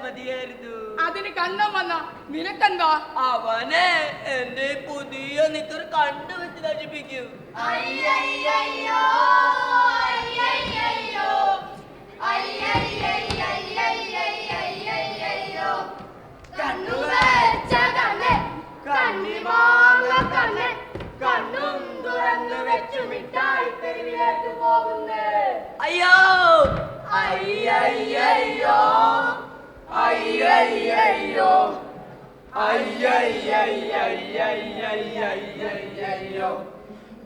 മതിയായിരുന്നു. അതിന് കണ്ണം വന്ന നിനക്കെന്താ? അവനെ എന്റെ പുതിയ നിക്കർ കണ്ണു വെച്ച് നശിപ്പിക്കും. കണ്ണും തുറന്നു വെച്ചു മിഠായി തെരുവിലേക്ക് പോകുന്നേ. അയ്യോ അയ്യോ അയ്യോ അയ്യോ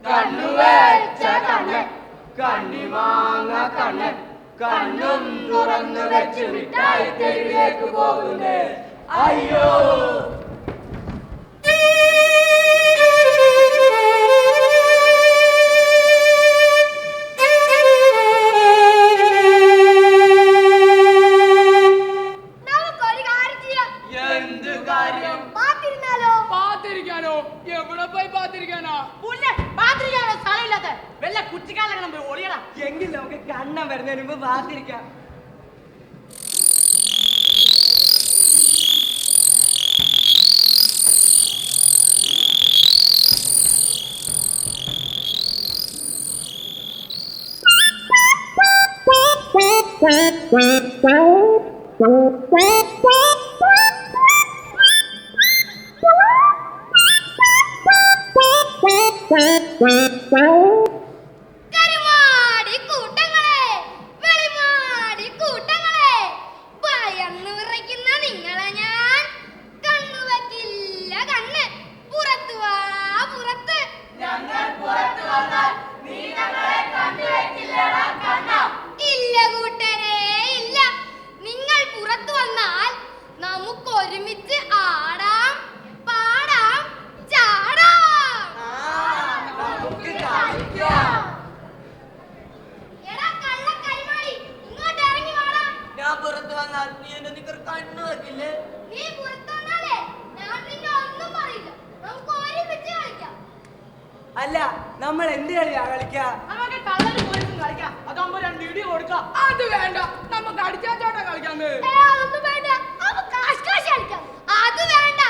കണ്ണു വെച്ച കണ്ണ് കണ്ണിമാങ്ങ കണ്ണ് കണ്ണും തുറന്നു വെച്ചു മിഠായി തെരുവിലേക്ക് പോകുന്നേ. അയ്യോ എവിടെ പോയി പാത്തിരിക്കാനോ? സ്ഥലമില്ലാത്ത വല്ല കുറ്റിക്കാലം പോയി ഒളിയണം. എങ്കിൽ നമുക്ക് കണ്ണം വരുന്നതിന് മുമ്പ് പാത്തിരിക്കാം. കരുമാടി കൂട്ടങ്ങളെ, വെളിമാടി കൂട്ടങ്ങളെ, ഭയന്ന് വിറയ്ക്കുന്ന നിങ്ങളെ ഞാൻ കണ്ണു വയ്ക്കില്ല. കണ്ണ് പുറത്തു വാ, പുറത്ത്. ഞങ്ങൾ പുറത്തു വന്നാൽ നീ ഞങ്ങളെ കണ്ടുവെക്കില്ലടാ കണ്ണ. ഇല്ല കൂട്ടരെ, ഇല്ല. നിങ്ങൾ പുറത്തു വന്നാൽ നമുക്ക് ഒരുമിച്ച് ആടാം, പാടാം, ചാടാം. നമുക്ക് കളിക്കാം. എടാ കള്ള കരിമാടി, ഇങ്ങോട്ട് ഇറങ്ങി വാടാ. ഞാൻ പുറത്തു വന്നാൽ നീ എന്റെ നിക്കർ കണ്ണു വെക്കില്ലേ? നീ പുറത്തു വന്നാലേ ഞാൻ നിന്നെ ഒന്നും പറയില്ല. നമുക്ക് ഒരുമിച്ച് കളിക്കാം. അല്ല, നമ്മൾ എന്ത് കളിയാ കളിക്കാ? നമുക്ക് കള്ളന് പോലീസും കളിക്കാം. അതാകുമ്പോ 2 ഇടി കൊടുക്കാം. അത് വേണ്ട, നമുക്ക് അടിച്ചാച്ചോട്ടം കളിക്കാന്ന്. അതൊന്നും വേണ്ട, നമുക്ക് കാശ് കളിക്കാം. അത് വേണ്ട,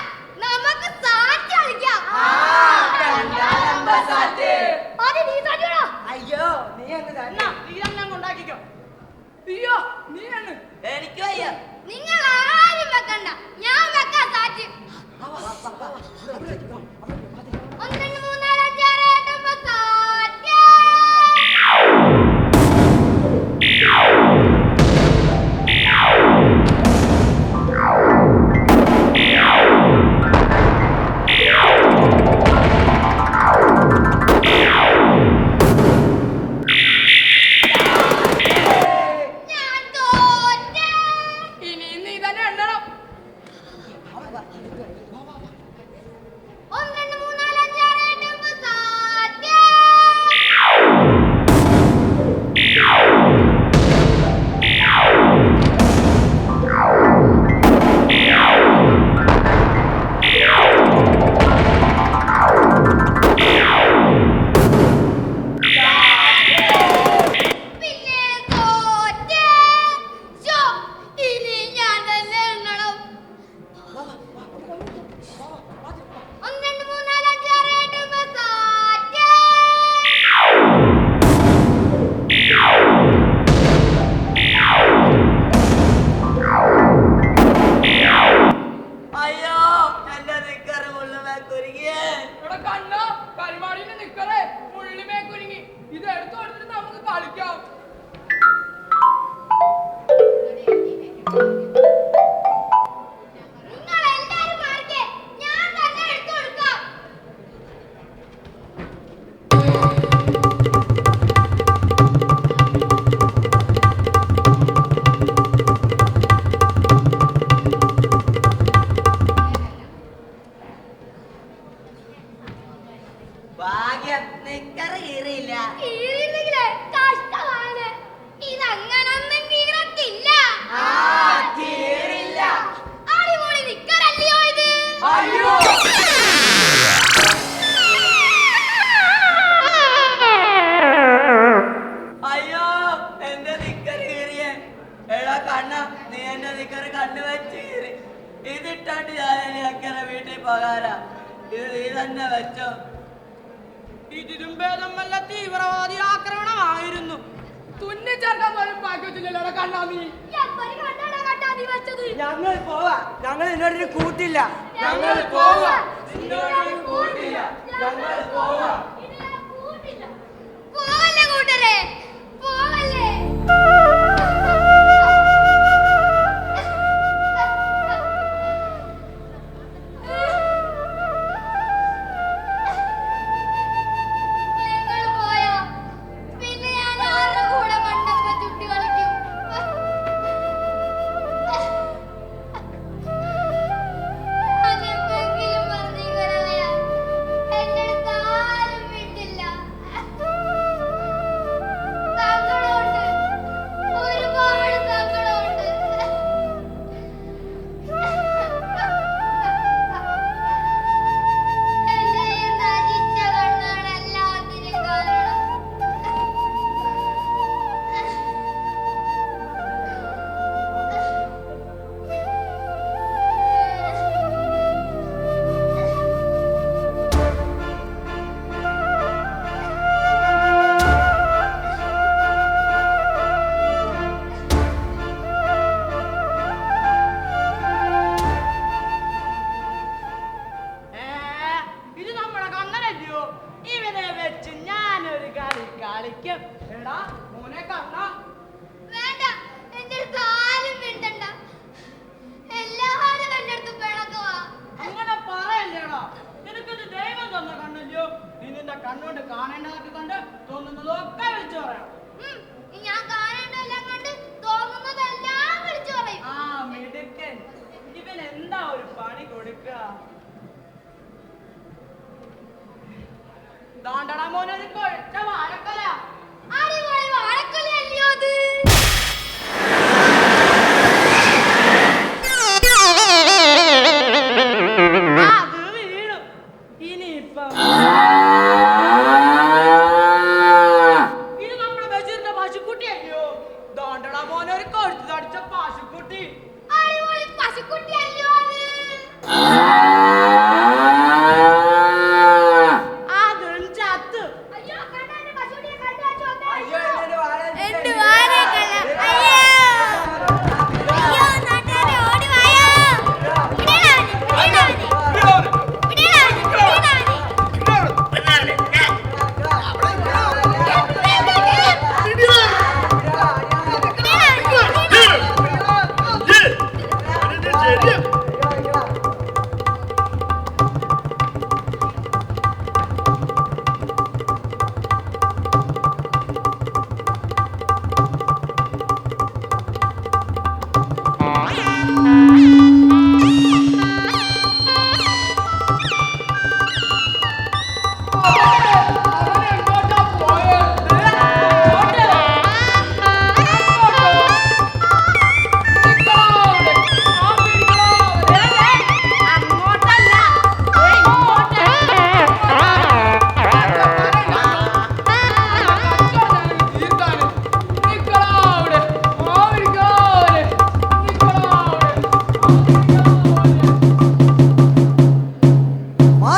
നമുക്ക് സാറ്റ് കളിക്കാം. അത് നീ തന്നെയാ. അയ്യോ നീ അങ്ങ് തന്നെ. നീ തന്നെ ഉണ്ടാക്കിക്കോ. അയ്യോ നീ ആണ്. എനിക്ക് വയ്യ. നിങ്ങൾ ആരും വെക്കണ്ട, ഞാൻ വെക്കാം സാറ്റ്. 1 2 3 4 5 6 7 8 സാറ്റ്. ഞാൻ തോറ്റേ. ഇനി നീ തന്നെ എണ്ണണം. 1 2 3 4 5 6 7 8 സാറ്റ്. പിന്നെ തോറ്റേ. ശോ, ഇനി ഞാൻ തന്നെ എണ്ണണം. 1 2 3 4 5 6 7 8 സാറ്റ്. അയ്യോ എന്റെ നിക്കർ മുള്ളുമേ കുരുങ്ങിയേ. ഇവിടെ കണ്ണോ കരിമാടിന്റെ നിക്കറേ മുള്ളിമേ കുരുങ്ങി. ഇത് എടുത്തു കൊടുത്തിട്ട് നമുക്ക് കളിക്കാം. നിങ്ങൾ എല്ലാരും മാറിക്കേ, ഞാൻ തന്നെ എടുത്തു കൊടുക്കാം. ഭാഗ്യം നിക്കർ കീറിയില്ല. കീറിയില്ലെങ്കിലേ കഷ്ടമാണ്. ഇതങ്ങനൊന്നും കീറത്തില്ല. കീറില്ല. അടിപൊളി നിക്കറല്ലയോ ഇത്. അയ്യോ അയ്യോ എന്റെ നിക്കർ കീറിയേ. എടാ കണ്ണ നീ എന്റെ നിക്കറ് കണ്ണു വെച്ച് കീറി. ഇതിട്ടോണ്ട് ഞാൻ അക്കരെ വീട്ടിൽ പോകാനാ. ഇത് നീ തന്നെ വെച്ചോ. ഇതിലും ഭേദം വല്ല തീവ്രവാദി ആക്രമണമായിരുന്നു. തുന്നിച്ചേർക്കാൻ പോലും ബാക്കി വെച്ചില്ലല്ലോ കണ്ണാ നീ. ഞങ്ങൾ പോവാ. ഞങ്ങൾ എന്നോടൊരു കൂട്ടില്ല. ഞങ്ങൾ പോവാ. നിന്നോടൊരു കൂട്ടില്ല. ഞങ്ങൾ പോവാ. പോവല്ലേ കൂട്ടരെ, പോവല്ലേ. നിങ്ങൾ പോയോ? പിന്നെ ഞാൻ ആരുടെ കൂടെ മണ്ടപ്പ ചുട്ടി കളിക്കും? അതെന്തെങ്കിലും പറഞ്ഞിങ്ങനെ എന്റെ അടുത്ത് ആരും മിണ്ടില്ല. സങ്കടമുണ്ട്, ഒരുപാട് സങ്കടമുണ്ട്. എന്റെ ഈ നശിച്ച കണ്ണാണ് എല്ലാത്തിനും കാരണം. ഇത് നമ്മുടെ കണ്ണനല്ലയോ? ഇവനെ വെച്ച് ഞാനൊരു കളി കളിക്കും. എടാ മോനെ കണ്ണാ. വേണ്ട, എന്റെ അടുത്ത് ആരും മിണ്ടണ്ട. എല്ലാവരും എന്റെ അടുത്ത് പിണക്കമാ. അങ്ങനെ പറയല്ലേടാ. നിനക്കിത് ദൈവം തന്ന കണ്ണല്ലയോ? നീ നിന്റെ കണ്ണുകൊണ്ട് കാണേണ്ടതൊക്കെ കണ്ട് തോന്നുന്നതൊക്കെ വിളിച്ചു പറയണം. ഉം, ഞാൻ കാണേണ്ടതെല്ലാം കണ്ട് തോന്നുന്നതെല്ലാം വിളിച്ചു പറയും. ആ മിടുക്കൻ. ഇവൻ എന്താ ഒരു പണി കൊടുക്കുക? ദാണ്ടടാ മോനൊരു കൊഴുത്ത വാഴക്കൊല. അടിപൊളി വാഴക്കൊലയല്ലയോ അത്? അത് വീണു. ഇനിയിപ്പം ഇത് നമ്മുടെ ബഷീറിന്റെ പശുക്കുട്ടിയല്ലയോ? ദാണ്ടടാ മോനൊരു കൊഴുത്ത് തടിച്ച പശുക്കുട്ടി. അടിപൊളി പശുക്കുട്ടിയല്ലയോ അത്? അതും ചത്തു. അയ്യോ, കണ്ണാ, എന്റെ പശുക്കുട്ടിയെ കണ്ടുവെച്ച് വന്നേ. അയ്യോ, എന്നോട് വാഴ എന്റെ വാഴക്കൊല. അയ്യോ. അയ്യോ, നാട്ടുകാരെ ഓടി വായോ. വിടടാ അവനെ, വിടടാ അവനെ. വിടടാ അവനെ. അവൻ എങ്ങോട്ടാ പോയത്? അങ്ങോട്ടല്ല, ഇങ്ങോട്ട്.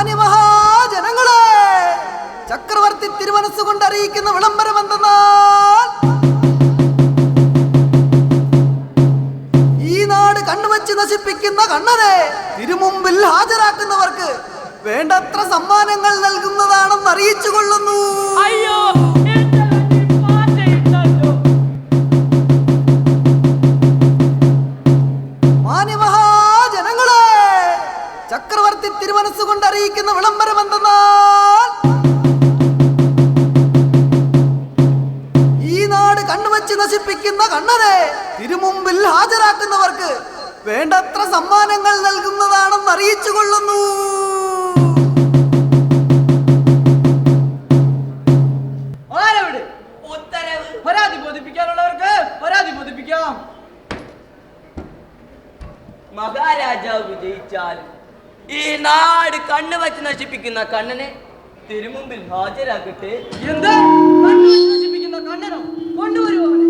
മാന്യമഹാജനങ്ങളെ, ചക്രവർത്തി തിരുമനസ്സുകൊണ്ട് അറിയിക്കുന്ന വിളംബരം എന്തെന്നാൽ ഈ നാട് കണ്ണുവച്ച് നശിപ്പിക്കുന്ന കണ്ണനെ തിരുമുമ്പിൽ ഹാജരാക്കുന്നവർക്ക് വേണ്ടത്ര സമ്മാനങ്ങൾ നൽകുന്നതാണെന്ന് അറിയിച്ചു കൊള്ളുന്നു. അയ്യോ, എന്റെ കണ്ണിൽ പാറ്റയിട്ടല്ലോ. മാന്യമഹാജനങ്ങളെ, ചക്രവർത്തി തിരുമനസ്സുകൊണ്ട് അറിയിക്കുന്ന വിളംബരം എന്തെന്നാൽ ഈ നാട് കണ്ണുവച്ച് നശിപ്പിക്കുന്ന കണ്ണനെ തിരുമുമ്പിൽ ഹാജരാക്കുന്നവർക്ക് വേണ്ടത്ര സമ്മാനങ്ങൾ നൽകുന്നതാണെന്ന് അറിയിച്ചു കൊള്ളുന്നു. ആരവിടെ? ഉത്തരവ്. പരാതി ബോധിപ്പിക്കാനുള്ളവർക്ക് പരാതി ബോധിപ്പിക്കാം. മഹാരാജാവ് വിജയിച്ചാൽ ഈ നാട് കണ്ണു വച്ച് നശിപ്പിക്കുന്ന കണ്ണനെ തിരുമുമ്പിൽ ഹാജരാക്കട്ടെ. എന്ത്? കണ്ണു വെച്ച് നശിപ്പിക്കുന്ന കണ്ണനോ? കൊണ്ടുവരുവോ അവനെ?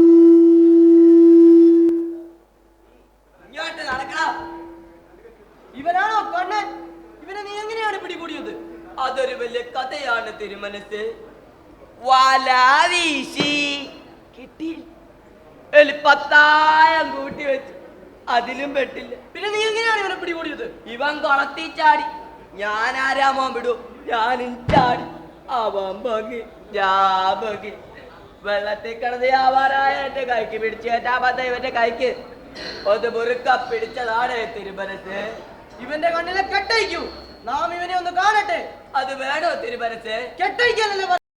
അതിലും പെട്ടില്ല. പിന്നെ നീ എങ്ങനെയാണ് ഇവനെ പിടികൂടിയത്? ഇവൻ കൊളത്തി ചാടി, ഞാൻ ആരാമോൻ വിടൂ, ഞാനും ചാടി. അവൻ പൊങ്ങി, ഞാൻ പൊങ്ങി. വെള്ളത്തിൽ കിടന്ന് ആവാറായ എന്റെ കൈക്ക് പിടിച്ച് കയറ്റാൻ ഇവന്റെ കൈക്ക് ഒന്ന് മുറുക്ക പിടിച്ചതാണ് തിരുമനസ്. ഇവന്റെ കണ്ണിലെ കെട്ടയക്കൂ, നാം ഇവനെ ഒന്ന് കാണട്ടെ. അത് വേണോ തിരുമനസ്? കെട്ടയക്കാനല്ലേ